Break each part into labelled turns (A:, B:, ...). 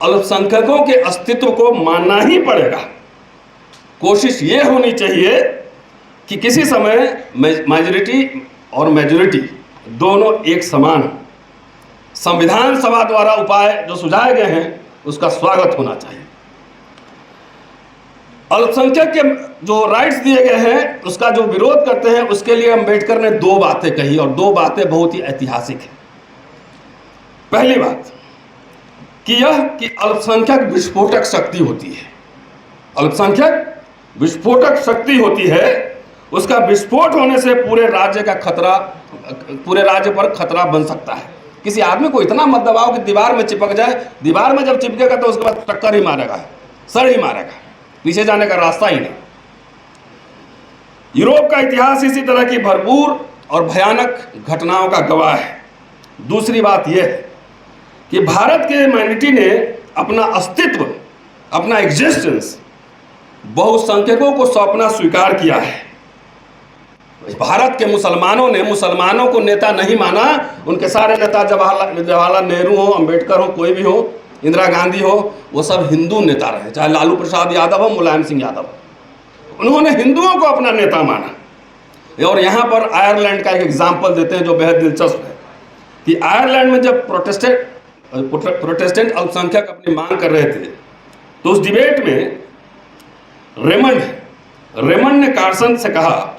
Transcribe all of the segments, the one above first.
A: अल्पसंख्यकों के अस्तित्व को मानना ही पड़ेगा। कोशिश ये होनी चाहिए कि किसी समय माइनॉरिटी और मेजॉरिटी दोनों एक समान हो। संविधान सभा द्वारा उपाय जो सुझाए गए हैं उसका स्वागत होना चाहिए। अल्पसंख्यक के जो राइट्स दिए गए हैं उसका जो विरोध करते हैं उसके लिए अम्बेडकर ने दो बातें कही और दो बातें बहुत ही ऐतिहासिक हैं। पहली बात कि यह कि अल्पसंख्यक विस्फोटक शक्ति होती है। अल्पसंख्यक विस्फोटक शक्ति होती है, उसका विस्फोट होने से पूरे राज्य पर खतरा बन सकता है। किसी आदमी को इतना मत दबाओ कि दीवार में चिपक जाए, दीवार में जब चिपकेगा तो उसके बाद टक्कर ही मारेगा, सर ही मारेगा, पीछे जाने का रास्ता ही नहीं। यूरोप का इतिहास इसी तरह की भरपूर और भयानक घटनाओं का गवाह है। दूसरी बात यह है कि भारत के माइनॉरिटी ने अपना अस्तित्व, अपना एग्जिस्टेंस बहुसंख्यकों को सौंपना स्वीकार किया है। भारत के मुसलमानों को नेता नहीं माना। उनके सारे नेता जवाहरलाल नेहरू हो, अंबेडकर हो, कोई भी हो, इंदिरा गांधी हो, वो सब हिंदू नेता रहे, चाहे लालू प्रसाद यादव हो, मुलायम सिंह यादव हो। उन्होंने हिंदुओं को अपना नेता माना। और यहाँ पर आयरलैंड का एक एग्जाम्पल देते हैं जो बेहद दिलचस्प है कि आयरलैंड में जब प्रोटेस्टेंट अल्पसंख्यक अपनी मांग कर रहे थे तो उस डिबेट में रेमंड ने कार्सन से कहा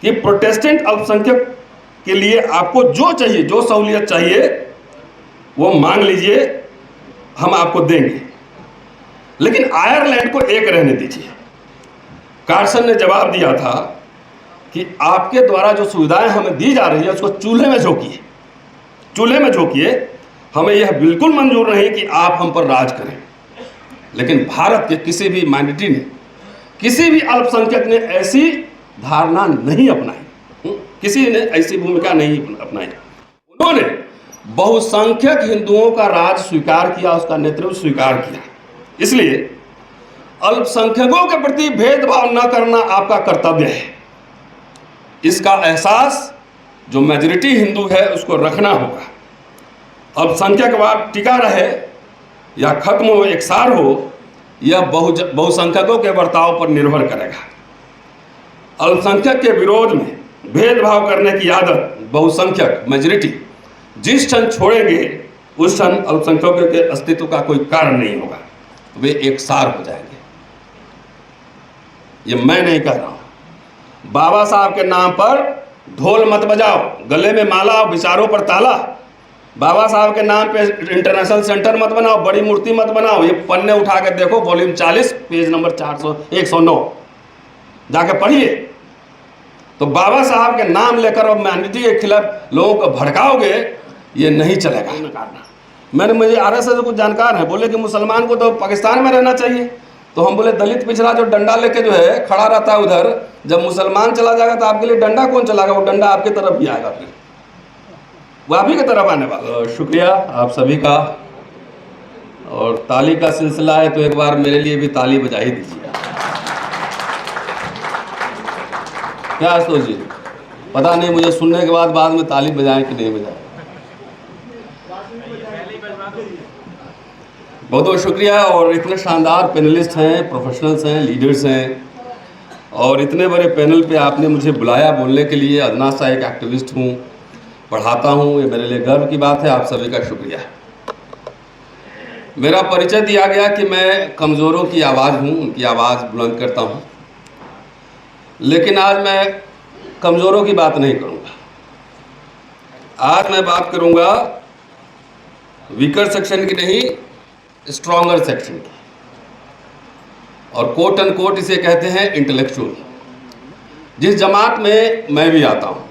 A: कि प्रोटेस्टेंट अल्पसंख्यक के लिए आपको जो चाहिए, जो सहूलियत चाहिए वो मांग लीजिए, हम आपको देंगे, लेकिन आयरलैंड को एक रहने दीजिए। कार्सन ने जवाब दिया था कि आपके द्वारा जो सुविधाएं हमें दी जा रही है उसको चूल्हे में झोंकिए, हमें यह बिल्कुल मंजूर नहीं कि आप हम पर राज करें। लेकिन भारत के किसी भी माइनॉरिटी ने, किसी भी अल्पसंख्यक ने ऐसी धारणा नहीं अपनाई, किसी ने ऐसी भूमिका नहीं अपनाई। उन्होंने बहुसंख्यक हिंदुओं का राज स्वीकार किया, उसका नेतृत्व स्वीकार किया। इसलिए अल्पसंख्यकों के प्रति भेदभाव न करना आपका कर्तव्य है। इसका एहसास जो मेजॉरिटी हिंदू है उसको रखना होगा। अल्पसंख्यकवाद टिका रहे या खत्म हो, एकसार हो, यह बहुसंख्यकों के बर्ताव पर निर्भर करेगा। अल्पसंख्यक के विरोध में भेदभाव करने की आदत बहुसंख्यक मेजॉरिटी जिस क्षण छोड़ेंगे उस क्षण अल्पसंख्यकों के अस्तित्व का कोई कारण नहीं होगा, वे एकसार हो जाएंगे। ये मैं नहीं कह रहा हूं। बाबा साहब के नाम पर ढोल मत बजाओ, गले में माला, विचारों पर ताला। बाबा साहब के नाम पे इंटरनेशनल सेंटर मत बनाओ, बड़ी मूर्ति मत बनाओ। ये पन्ने उठा के देखो, वॉल्यूम 40, पेज नंबर 109, जाके पढ़िए। तो बाबा साहब के नाम लेकर और माइनॉरिटी के खिलाफ लोगों को भड़काओगे, ये नहीं चलेगा। मुझे आरएसएस से कुछ जानकार है, बोले कि मुसलमान को तो पाकिस्तान में रहना चाहिए। तो हम बोले दलित पिछड़ा जो डंडा लेके जो है खड़ा रहता है उधर, जब मुसलमान चला जाएगा तो आपके लिए डंडा कौन चलाएगा? वो डंडा आपकी तरफ भी आएगा, फिर वो आप ही की तरफ आने वाला। शुक्रिया आप सभी का। और ताली का सिलसिला है तो एक बार मेरे लिए भी ताली बजा ही दीजिए। क्या आशुतोष जी, पता नहीं मुझे सुनने के बाद में ताली बजाएं कि नहीं बजाएं। बहुत बहुत शुक्रिया। और इतने शानदार पैनलिस्ट हैं, प्रोफेशनल्स हैं, लीडर्स हैं, और इतने बड़े पैनल पे आपने मुझे बुलाया बोलने के लिए। अदना सा एक एक्टिविस्ट हूँ, पढ़ाता हूँ, ये मेरे लिए गर्व की बात है। आप सभी का शुक्रिया। मेरा परिचय दिया गया कि मैं कमज़ोरों की आवाज़ हूँ, उनकी आवाज़ बुलंद करता हूँ, लेकिन आज मैं कमज़ोरों की बात नहीं करूँगा। आज मैं बात करूँगा वीकर सेक्शन की नहीं, स्ट्रॉन्गर सेक्शन की, और कोट एंड कोट इसे कहते हैं इंटेलेक्चुअल, जिस जमात में मैं भी आता हूँ।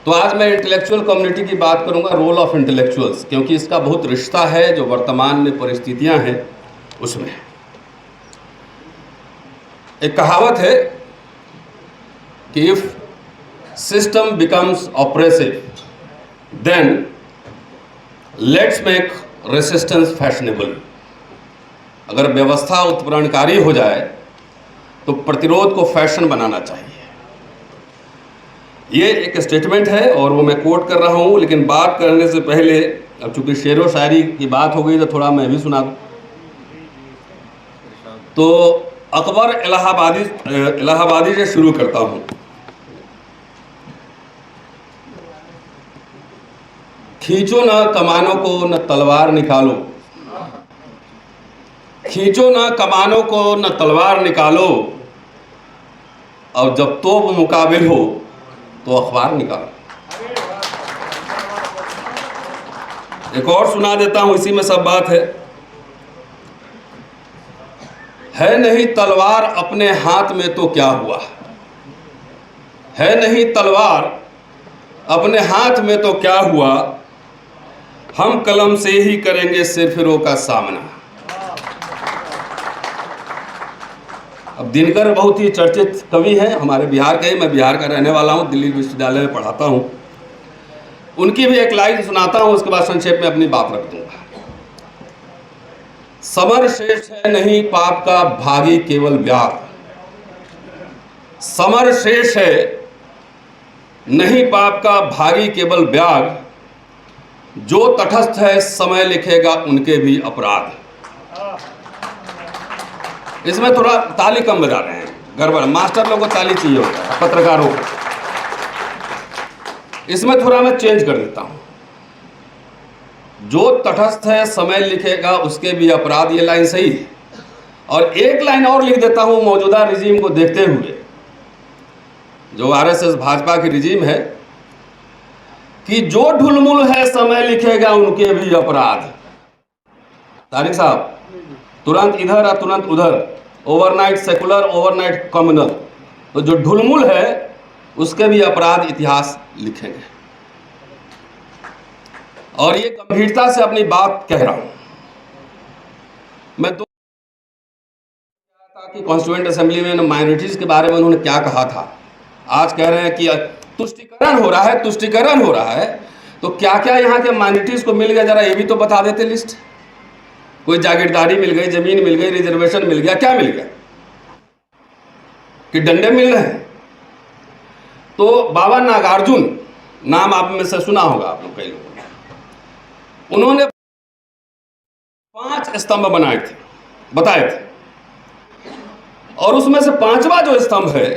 A: तो आज मैं इंटेलेक्चुअल कम्युनिटी की बात करूँगा, रोल ऑफ इंटेलेक्चुअल्स, क्योंकि इसका बहुत रिश्ता है जो वर्तमान में परिस्थितियाँ हैं उसमें। एक कहावत है कि if system becomes oppressive then let's make resistance fashionable. अगर व्यवस्था उत्पीड़नकारी हो जाए तो प्रतिरोध को फैशन बनाना चाहिए। ये एक स्टेटमेंट है और वो मैं कोट कर रहा हूँ, लेकिन बात करने से पहले अब चूंकि शेर व शायरी की बात हो गई तो थोड़ा मैं भी सुना दूँ। तो अकबर इलाहाबादी से शुरू करता हूँ। खींचो न कमानों को न तलवार निकालो, खींचो न कमानों को न तलवार निकालो, और जब तोप मुकाबिल हो तो अखबार निकालो। एक और सुना देता हूं, इसी में सब बात है नहीं तलवार अपने हाथ में तो क्या हुआ, है नहीं तलवार अपने हाथ में तो क्या हुआ, हम कलम से ही करेंगे सिरफिरों का सामना। अब दिनकर बहुत ही चर्चित कवि हैं, हमारे बिहार के ही, मैं बिहार का रहने वाला हूं, दिल्ली विश्वविद्यालय में पढ़ाता हूं। उनकी भी एक लाइन सुनाता हूं, उसके बाद संक्षेप में अपनी बात रख दूंगा। समर शेष है नहीं पाप का भागी केवल व्याग, समर शेष है नहीं पाप का भागी केवल व्याग, जो तटस्थ है समय लिखेगा उनके भी अपराध। इसमें थोड़ा ताली कम बजा रहे हैं, गड़बड़, मास्टर लोगों को ताली चाहिए होता है, पत्रकारों को। इसमें थोड़ा मैं चेंज कर देता हूं, जो तटस्थ है समय लिखेगा उसके भी अपराध, ये लाइन सही है। और एक लाइन और लिख देता हूं, मौजूदा रिजीम को देखते हुए, जो आरएसएस भाजपा की रिजीम है, कि जो ढुलमुल है समय लिखेगा उनके भी अपराध। तारिक साहब, तुरंत इधर और तुरंत उधर, ओवरनाइट सेकुलर ओवरनाइट कम्युनल, तो जो ढुलमुल है उसके भी अपराध इतिहास लिखेंगे। और ये गंभीरता से अपनी बात कह रहा हूं मैं। कि कॉन्स्टिट्यूएंट असेंबली में माइनॉरिटीज के बारे में उन्होंने क्या कहा था, आज कह रहे हैं कि तुष्टिकरण हो रहा है, तुष्टिकरण हो रहा है। तो क्या क्या यहाँ के माइनॉरिटीज को मिल गया, जरा ये भी तो बता देते लिस्ट। कोई जागीरदारी मिल गई, जमीन मिल गई, रिजर्वेशन मिल गया, क्या मिल गया, कि डंडे मिल रहे हैं। तो बाबा नागार्जुन, नाम आप में से सुना होगा आप लोग, कई लोगों ने, उन्होंने 5 स्तंभ बनाए थे, बताए थे, और उसमें से 5वां जो स्तंभ है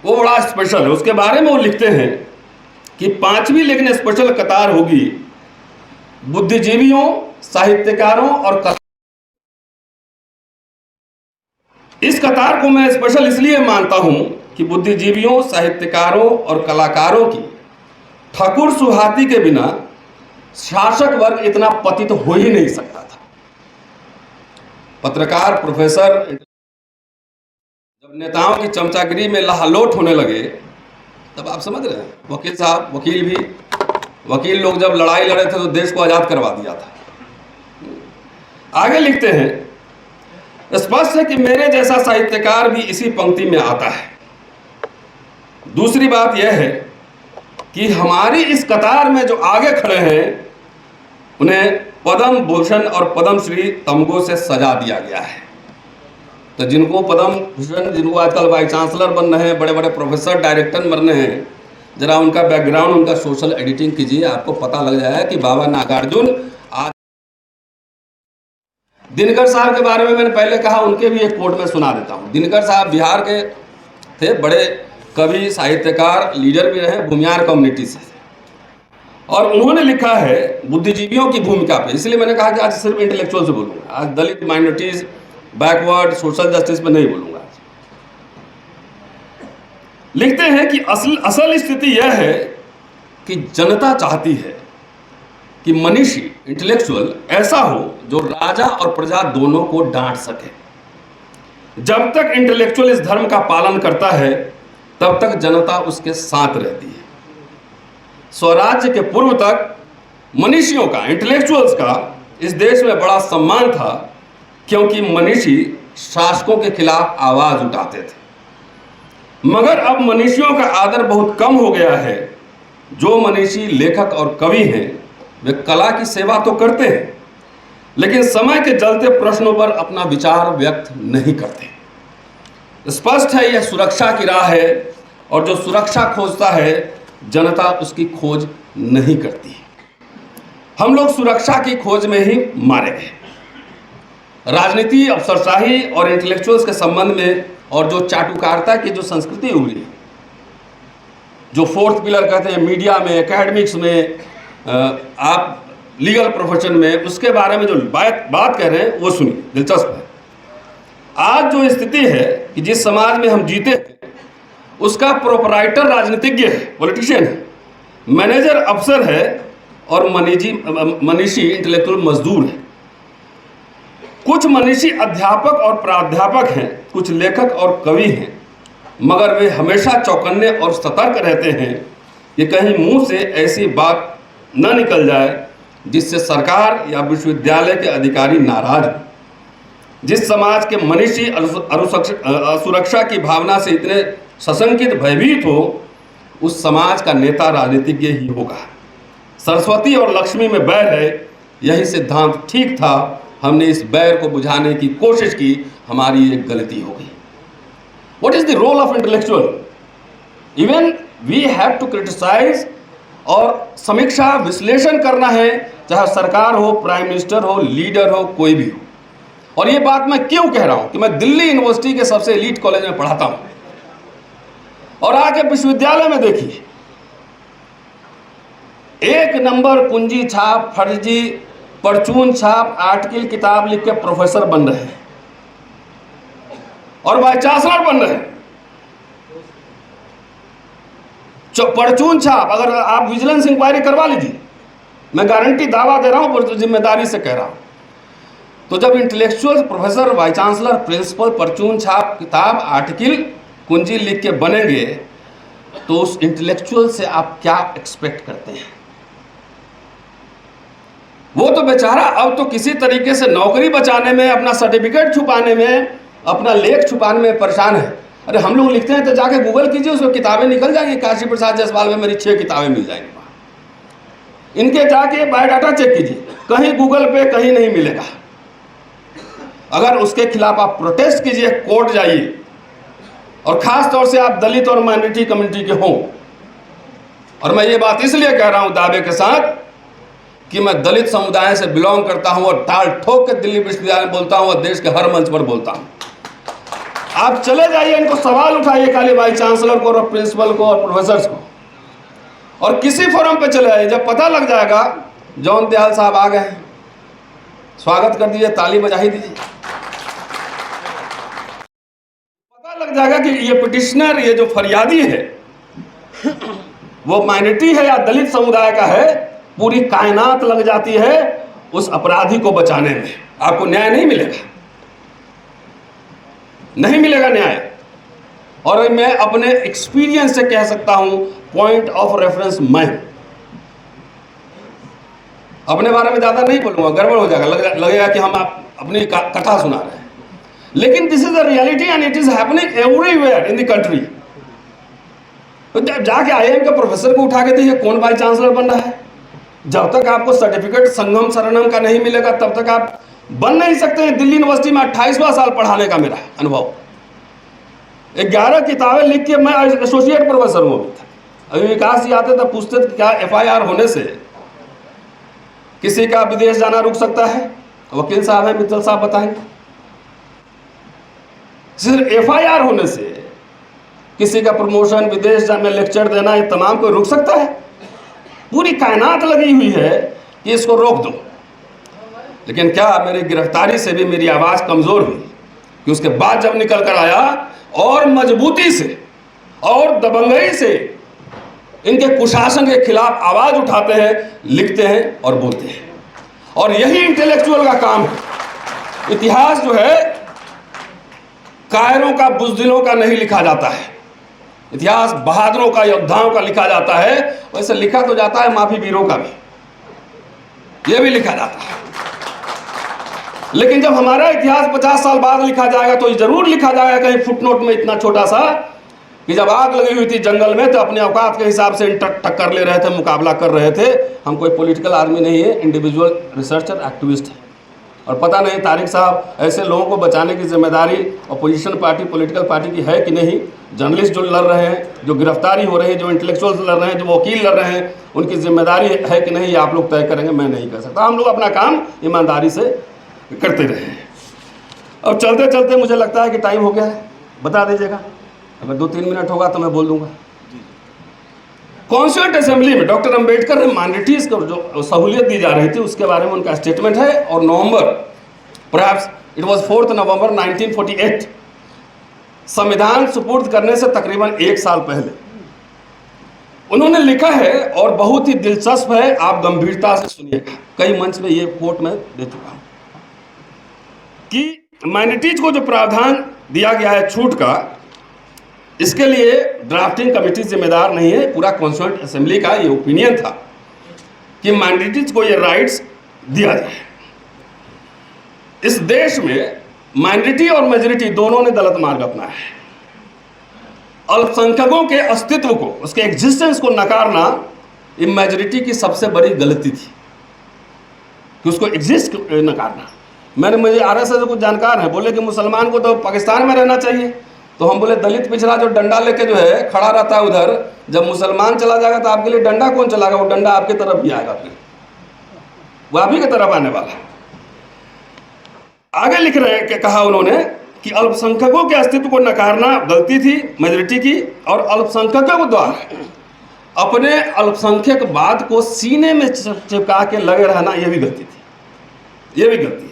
A: वो बड़ा स्पेशल है। उसके बारे में वो लिखते हैं कि 5वीं लेकिन स्पेशल कतार होगी बुद्धिजीवियों, साहित्यकारों और इस कतार को मैं स्पेशल इसलिए मानता हूं कि बुद्धिजीवियों, साहित्यकारों और कलाकारों की ठाकुर सुहाती के बिना शासक वर्ग इतना पतित हो ही नहीं सकता था। पत्रकार, प्रोफेसर जब नेताओं की चमचागिरी में लहालोट होने लगे, तब आप समझ रहे हैं, वकील साहब, वकील लोग जब लड़ाई लड़े थे तो देश को आजाद करवा दिया था। आगे लिखते हैं, स्पष्ट है कि मेरे जैसा साहित्यकार भी इसी पंक्ति में आता है। दूसरी बात यह है कि हमारी इस कतार में जो आगे खड़े हैं उन्हें पद्म भूषण और पद्मश्री तमगों से सजा दिया गया है। तो जिनको पद्म भूषण, जिनको आजकल वाइस चांसलर बन रहे हैं, बड़े बड़े प्रोफेसर, डायरेक्टर बन रहे हैं, जरा उनका बैकग्राउंड, उनका सोशल एडिटिंग कीजिए, आपको पता लग जाएगा कि बाबा नागार्जुन। आज दिनकर साहब के बारे में मैंने पहले कहा, उनके भी एक कोट में सुना देता हूँ। दिनकर साहब बिहार के थे, बड़े कवि, साहित्यकार, लीडर भी रहे, भूमियार कम्युनिटी से, और उन्होंने लिखा है बुद्धिजीवियों की भूमिका पे। इसलिए मैंने कहा कि आज सिर्फ इंटेलेक्चुअल से बोलूंगा, आज दलित, माइनॉरिटीज, बैकवर्ड, सोशल जस्टिस पे नहीं बोलूंगा। लिखते हैं कि असल स्थिति यह है कि जनता चाहती है कि मनीषी, इंटेलेक्चुअल ऐसा हो जो राजा और प्रजा दोनों को डांट सके। जब तक इंटेलेक्चुअल इस धर्म का पालन करता है तब तक जनता उसके साथ रहती है। स्वराज्य के पूर्व तक मनीषियों का, इंटेलेक्चुअल्स का इस देश में बड़ा सम्मान था, क्योंकि मनीषी शासकों के खिलाफ आवाज उठाते थे। मगर अब मनीषियों का आदर बहुत कम हो गया है। जो मनीषी लेखक और कवि हैं वे कला की सेवा तो करते हैं, लेकिन समय के चलते प्रश्नों पर अपना विचार व्यक्त नहीं करते। स्पष्ट है यह सुरक्षा की राह है, और जो सुरक्षा खोजता है जनता उसकी खोज नहीं करती। हम लोग सुरक्षा की खोज में ही मारे गए। राजनीति, अफसरशाही और इंटेलेक्चुअल्स के संबंध में और जो चाटुकारिता की जो संस्कृति उभरी, जो फोर्थ पिलर कहते हैं मीडिया में, एकेडमिक्स में, आप लीगल प्रोफेशन में, उसके बारे में जो बात कह रहे हैं वो सुनिए, दिलचस्प है। आज जो स्थिति है कि जिस समाज में हम जीते हैं उसका प्रोपराइटर राजनीतिज्ञ है, पॉलिटिशियन है, मैनेजर अफसर है और मनीषी इंटेलेक्चुअल मजदूर है। कुछ मनीषी अध्यापक और प्राध्यापक हैं, कुछ लेखक और कवि हैं, मगर वे हमेशा चौकन्ने और सतर्क रहते हैं कि कहीं मुंह से ऐसी बात न निकल जाए जिससे सरकार या विश्वविद्यालय के अधिकारी नाराज हो। जिस समाज के मनीषी असुरक्षा की भावना से इतने सशंकित, भयभीत हो, उस समाज का नेता राजनीतिज्ञ ही होगा। सरस्वती और लक्ष्मी में बैर है, यही सिद्धांत ठीक था। हमने इस बैर को बुझाने की कोशिश की, हमारी एक गलती हो गई। What is the role of intellectual? Even we have to criticize और समीक्षा, विश्लेषण करना है, चाहे सरकार हो, प्राइम मिनिस्टर हो, लीडर हो, कोई भी हो। और ये बात मैं क्यों कह रहा हूं कि मैं दिल्ली यूनिवर्सिटी के सबसे एलीट कॉलेज में पढ़ाता हूं, और आके विश्वविद्यालय में देखिए, एक नंबर कुंजी छाप, फर्जी परचून छाप, आर्टिकल, किताब लिख के प्रोफेसर बन रहे हैं और वाइस चांसलर बन रहे हैं। परचून छाप, अगर आप विजिलेंस इंक्वायरी करवा लीजिए, मैं गारंटी, दावा दे रहा हूं, जिम्मेदारी से कह रहा हूं। तो जब intellectual professor, vice chancellor, principal परचून छाप, किताब, आर्टिकल, कुंजी लिख के बनेंगे, तो उस इंटेलेक्चुअल से आप क्या एक्सपेक्ट करते हैं? वो तो बेचारा अब तो किसी तरीके से नौकरी बचाने में, अपना सर्टिफिकेट छुपाने में, अपना लेख छुपाने में परेशान है। अरे हम लोग लिखते हैं तो जाके गूगल कीजिए, उसमें किताबें निकल जाएंगी। काशी प्रसाद जायसवाल में मेरी 6 किताबें मिल जाएंगी वहाँ। इनके जाके बायोडाटा चेक कीजिए, कहीं गूगल पे कहीं नहीं मिलेगा। अगर उसके खिलाफ आप प्रोटेस्ट कीजिए, कोर्ट जाइए, और खास तौर से आप दलित और माइनॉरिटी कम्युनिटी के हों, और मैं ये बात इसलिए कह रहा हूं दावे के साथ कि मैं दलित समुदाय से बिलोंग करता हूं और टाल ठोक के दिल्ली विश्वविद्यालय में बोलता हूं और देश के हर मंच पर बोलता हूं। आप चले जाइए, इनको सवाल उठाइए, खाली वाइस चांसलर को और प्रिंसिपल को और प्रोफेसर्स को, और किसी फोरम पे चले आइए। जब पता लग जाएगा जॉन दयाल साहब आ गए हैं, स्वागत कर दीजिए, ताली बजा ही दीजिए। पता लग जाएगा कि ये पिटिशनर, ये जो फरियादी है, वो माइनॉरिटी है या दलित समुदाय का है, पूरी कायनात लग जाती है उस अपराधी को बचाने में। आपको न्याय नहीं मिलेगा, नहीं मिलेगा न्याय। और मैं अपने एक्सपीरियंस से कह सकता हूं, पॉइंट ऑफ रेफरेंस मैं अपने बारे में ज्यादा नहीं बोलूंगा, गड़बड़ हो जाएगा, लगेगा कि हम आप अपनी कथा सुना रहे हैं। लेकिन this is the reality and it is happening everywhere in the country. तो जब जाके IIM के प्रोफेसर को उठा के देखिए, कौन वाइस चांसलर बन रहा है? जब तक आपको सर्टिफिकेट संगम शरणम का नहीं मिलेगा, तब तक आप बन नहीं सकते हैं। दिल्ली यूनिवर्सिटी में 28वां साल पढ़ाने का मेरा अनुभव, 11 किताबें लिख के मैं एसोसिएट प्रोफेसर हूँ। अभी विकास जी आते तो पूछते थे क्या FIR होने से किसी का विदेश जाना रुक सकता है? वकील साहब हैं, मित्तल साहब बताएंगे। सिर्फ FIR होने से किसी का प्रमोशन, विदेश में लेक्चर देना, ये तमाम कोई रुक सकता है? पूरी कायनात लगी हुई है कि इसको रोक दो। लेकिन क्या मेरी गिरफ्तारी से भी मेरी आवाज़ कमज़ोर हुई कि उसके बाद जब निकल कर आया और मजबूती से और दबंगई से इनके कुशासन के खिलाफ आवाज़ उठाते हैं, लिखते हैं और बोलते हैं। और यही इंटेलेक्चुअल का काम है। इतिहास जो है कायरों का, बुज़दिलों का नहीं लिखा जाता है। इतिहास बहादुरों का, योद्धाओं का लिखा जाता है। वैसे लिखा तो जाता है माफी वीरों का भी, यह भी लिखा जाता है। लेकिन जब हमारा इतिहास 50 साल बाद लिखा जाएगा तो जरूर लिखा जाएगा कहीं फुटनोट में इतना छोटा सा कि जब आग लगी हुई थी जंगल में तो अपने औकात के हिसाब से टक्कर ले रहे थे, मुकाबला कर रहे थे। हम कोई पॉलिटिकल आदमी नहीं है, इंडिविजुअल रिसर्चर, एक्टिविस्ट है। और पता नहीं तारिक साहब ऐसे लोगों को बचाने की जिम्मेदारी अपोजिशन पार्टी, पॉलिटिकल पार्टी की है कि नहीं। जर्नलिस्ट जो लड़ रहे हैं, जो गिरफ्तारी हो रही है, जो इंटेलेक्चुअल्स लड़ रहे हैं, जो वकील लड़ रहे हैं, उनकी जिम्मेदारी है कि नहीं, ये आप लोग तय करेंगे, मैं नहीं कर सकता। हम लोग अपना काम ईमानदारी से करते रहे। अब चलते चलते मुझे लगता है कि टाइम हो गया है, बता दीजिएगा। अगर 2-3 मिनट होगा तो मैं बोल दूंगा। कॉन्स्टिट्यूएंट असेंबली में डॉक्टर अंबेडकर ने माइनॉरिटीज को जो सहूलियत दी जा रही थी उसके बारे में उनका स्टेटमेंट है। और नवंबर, परहैप्स इट वाज 4 नवंबर 1948, संविधान सुपुर्द करने से तकरीबन 1 साल पहले उन्होंने लिखा है, और बहुत ही दिलचस्प है, आप गंभीरता से सुनिएगा। कई मंच में ये कोट मैं दे चुका हूं कि माइनॉरिटीज को जो प्रावधान दिया गया है छूट का, इसके लिए ड्राफ्टिंग कमेटी जिम्मेदार नहीं है, पूरा कॉन्स्टिट्यूएंट असेंबली का ये ओपिनियन था कि माइनॉरिटीज को ये राइट्स दिया जाए। इस देश में माइनॉरिटी और मेजॉरिटी दोनों ने गलत मार्ग अपनाया है। अल्पसंख्यकों के अस्तित्व को, उसके एग्जिस्टेंस को नकारना ये मेजॉरिटी की सबसे बड़ी गलती थी कि उसको एग्जिस्ट नकारना। मुझे आरएसएस से कुछ जानकार है, बोले कि मुसलमान को तो पाकिस्तान में रहना चाहिए। तो हम बोले दलित पिछड़ा जो डंडा लेके जो है खड़ा रहता है उधर, जब मुसलमान चला जाएगा तो आपके लिए डंडा कौन चलाएगा? वो डंडा आपकी तरफ ही आएगा, फिर वो आप ही की तरफ आने वाला है। आगे लिख रहे हैं कि कहा उन्होंने कि अल्पसंख्यकों के अस्तित्व को नकारना गलती थी मेजॉरिटी की, और अल्पसंख्यकों द्वारा अपने अल्पसंख्यकवाद को सीने में चिपका के लगे रहना यह भी गलती थी, यह भी गलती है।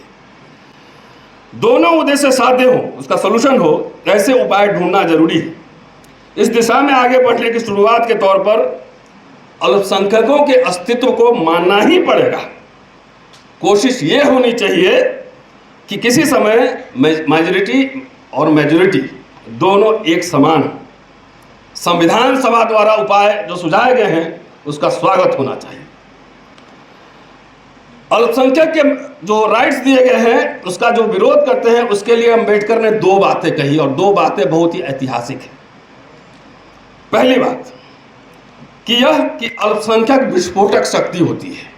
A: दोनों उद्देश्य साध्य हो, उसका सोल्यूशन हो, ऐसे उपाय ढूंढना जरूरी है। इस दिशा में आगे बढ़ने की शुरुआत के तौर पर अल्पसंख्यकों के अस्तित्व को मानना ही पड़ेगा। कोशिश ये होनी चाहिए कि किसी समय मेजॉरिटी और मेजॉरिटी दोनों एक समान हो। संविधान सभा द्वारा उपाय जो सुझाए गए हैं उसका स्वागत होना चाहिए। अल्पसंख्यक के जो राइट्स दिए गए हैं उसका जो विरोध करते हैं, उसके लिए अंबेडकर ने 2 बातें कही, और 2 बातें बहुत ही ऐतिहासिक हैं। पहली बात कि यह कि अल्पसंख्यक विस्फोटक शक्ति होती है।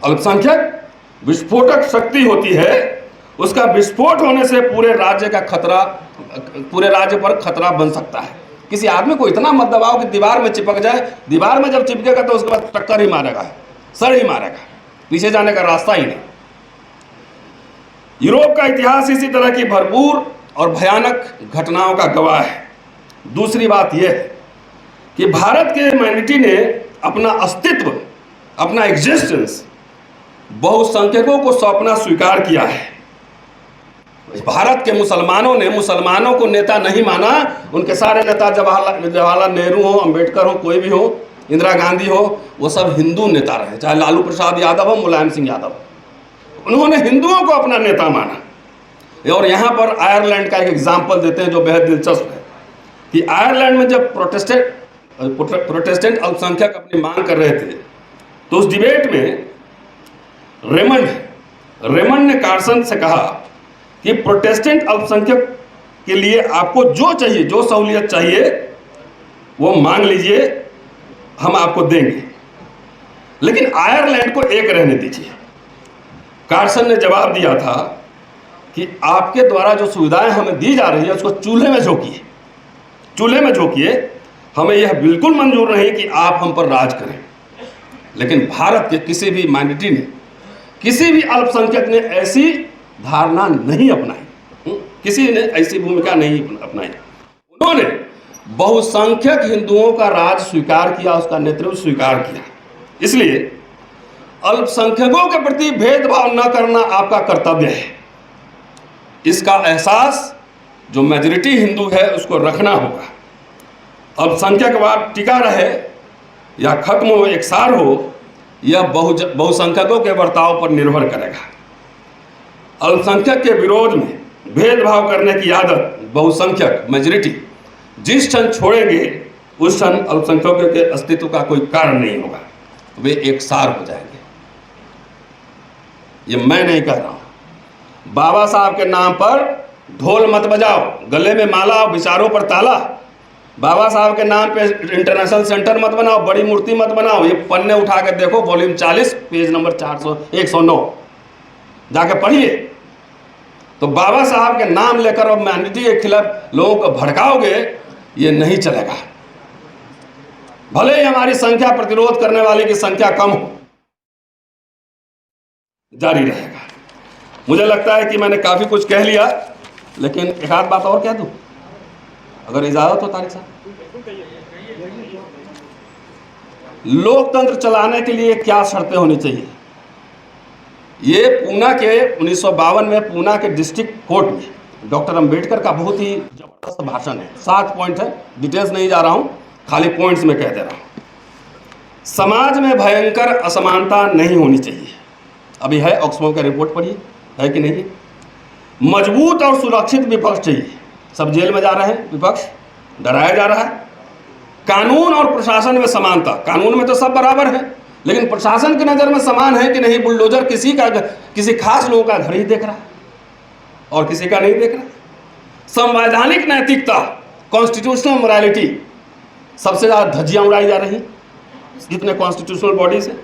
A: अल्पसंख्यक विस्फोटक शक्ति होती है, उसका विस्फोट होने से पूरे राज्य का खतरा, पूरे राज्य पर खतरा बन सकता है। किसी आदमी को इतना मत दबाओ कि दीवार में चिपक जाए। दीवार में जब चिपकेगा तो उसके बाद टक्कर ही मारेगा, सर ही मारेगा, पीछे जाने का रास्ता ही नहीं। यूरोप का इतिहास इसी तरह की भरपूर और भयानक घटनाओं का गवाह है। दूसरी बात यह है कि भारत के माइनॉरिटी ने अपना अस्तित्व, अपना एग्जिस्टेंस बहुसंख्यकों को सौंपना स्वीकार किया है। भारत के मुसलमानों ने मुसलमानों को नेता नहीं माना। उनके सारे नेता जवाहरलाल नेहरू हो, अंबेडकर हो, कोई भी हो, इंदिरा गांधी हो, वो सब हिंदू नेता रहे, चाहे लालू प्रसाद यादव हो, मुलायम सिंह यादव। उन्होंने हिंदुओं को अपना नेता माना। और यहाँ पर आयरलैंड का एक एग्जाम्पल देते हैं जो बेहद दिलचस्प है कि आयरलैंड में जब प्रोटेस्टेंट अल्पसंख्यक अपनी मांग कर रहे थे तो उस डिबेट में रेमंड ने कार्सन से कहा कि प्रोटेस्टेंट अल्पसंख्यक के लिए आपको जो चाहिए, जो सहूलियत चाहिए वो मांग लीजिए, हम आपको देंगे, लेकिन आयरलैंड को एक रहने दीजिए। कार्सन ने जवाब दिया था कि आपके द्वारा जो सुविधाएं हमें दी जा रही है उसको चूल्हे में झोंकिए, चूल्हे में झोंकिए। हमें यह बिल्कुल मंजूर नहीं कि आप हम पर राज करें। लेकिन भारत के किसी भी माइनॉरिटी ने, किसी भी अल्पसंख्यक ने ऐसी धारणा नहीं अपनाई, किसी ने ऐसी भूमिका नहीं अपनाई। उन्होंने बहुसंख्यक हिंदुओं का राज स्वीकार किया, उसका नेतृत्व स्वीकार किया। इसलिए अल्पसंख्यकों के प्रति भेदभाव न करना आपका कर्तव्य है। इसका एहसास जो मेजॉरिटी हिंदू है उसको रखना होगा। अल्पसंख्यकवाद टिका रहे या खत्म हो, एकसार हो, यह बहुसंख्यकों के बर्ताव पर निर्भर करेगा। अल्पसंख्यक के विरोध में भेदभाव करने की आदत बहुसंख्यक, मेजॉरिटी जिस क्षण छोड़ेंगे उस क्षण अल्पसंख्यकों के अस्तित्व का कोई कारण नहीं होगा, वे एकसार हो जाएंगे। ये मैं नहीं कह रहा हूं। बाबा साहब के नाम पर ढोल मत बजाओ, गले में माला, विचारों पर ताला। बाबा साहब के नाम पे इंटरनेशनल सेंटर मत बनाओ, बड़ी मूर्ति मत बनाओ। ये पन्ने उठा के देखो, वॉल्यूम 40, पेज नंबर 109। जाके पढ़िए। तो बाबा साहब के नाम लेकर और माइनॉरिटी के खिलाफ लोगों को भड़काओगे, ये नहीं चलेगा। भले ही हमारी संख्या प्रतिरोध करने वाले की संख्या कम हो, जारी रहेगा। मुझे लगता है कि मैंने काफी कुछ कह लिया, लेकिन एक आध बात और कह दूं, अगर इजाजत हो तारिक साहब। लोकतंत्र चलाने के लिए क्या शर्तें होनी चाहिए? ये पूना के 1952 में पूना के डिस्ट्रिक्ट कोर्ट में डॉक्टर अंबेडकर का बहुत ही जबरदस्त भाषण है। 7 पॉइंट है, डिटेल्स नहीं जा रहा हूं, खाली पॉइंट्स में कह दे रहा हूं। समाज में भयंकर असमानता नहीं होनी चाहिए। अभी है ऑक्सफोर्ड का रिपोर्ट पढ़िए, है कि नहीं? मजबूत और सुरक्षित विपक्ष चाहिए। सब जेल में जा रहे हैं, विपक्ष डराया जा रहा है। कानून और प्रशासन में समानता। कानून में तो सब बराबर है, लेकिन प्रशासन की नज़र में समान है कि नहीं? बुलडोजर किसी खास लोगों का घर ही देख रहा है और किसी का नहीं देख रहा। संवैधानिक नैतिकता, कॉन्स्टिट्यूशनल मोरालिटी, सबसे ज़्यादा धज्जियां उड़ाई जा रही जितने कॉन्स्टिट्यूशनल बॉडीज हैं।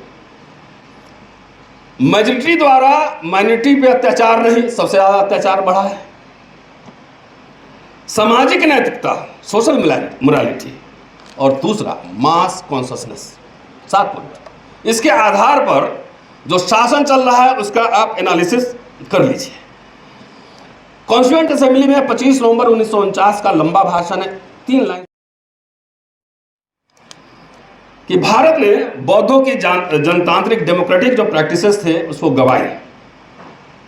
A: मेजॉरिटी द्वारा माइनॉरिटी पे अत्याचार नहीं, सबसे ज़्यादा अत्याचार बढ़ा है। सामाजिक नैतिकता, सोशल मोरालिटी, और दूसरा मास कॉन्शसनेस। 7 पॉइंट। इसके आधार पर जो शासन चल रहा है उसका आप एनालिसिस कर लीजिए। कॉन्स्टिट्यूएंट असेंबली में 25 नवंबर 1949 का लंबा भाषण है, 3 लाइन, कि भारत ने बौद्धों की जनतांत्रिक डेमोक्रेटिक जो प्रैक्टिसेस थे उसको गवाई।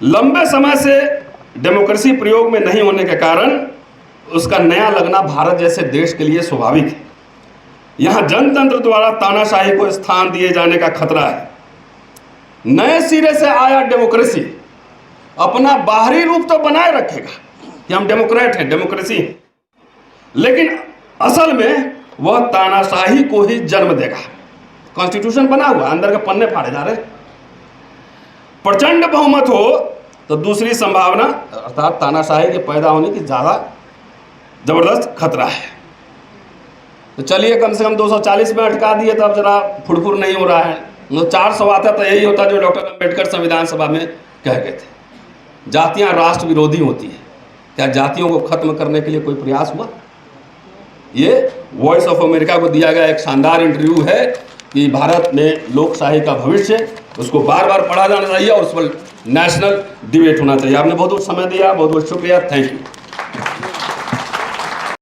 A: लंबे समय से डेमोक्रेसी प्रयोग में नहीं होने के कारण उसका नया लगना भारत जैसे देश के लिए स्वाभाविक है। यहां जनतंत्र द्वारा तानाशाही को स्थान दिए जाने का खतरा है। नए सिरे से आया डेमोक्रेसी अपना बाहरी रूप तो बनाए रखेगा कि हम डेमोक्रेट हैं, डेमोक्रेसी है, लेकिन असल में वह तानाशाही को ही जन्म देगा। कॉन्स्टिट्यूशन बना हुआ, अंदर के पन्ने फाड़े जा रहे। प्रचंड बहुमत हो तो दूसरी संभावना अर्थात तानाशाही के पैदा होने की ज्यादा जबरदस्त खतरा है। तो चलिए कम से कम 240 में अटका दिए तो अब जरा फुरफुर नहीं हो रहा है। 400 आता तो यही होता जो डॉक्टर अंबेडकर संविधान सभा में कह गए थे, जातियां राष्ट्र विरोधी होती है। क्या जातियों को खत्म करने के लिए कोई प्रयास हुआ? ये वॉइस ऑफ अमेरिका को दिया गया एक शानदार इंटरव्यू है कि भारत में लोकशाही का भविष्य, उसको बार बार पढ़ा जाना चाहिए और उस पर नेशनल डिबेट होना चाहिए। आपने बहुत बहुत समय दिया, बहुत बहुत शुक्रिया, थैंक यू।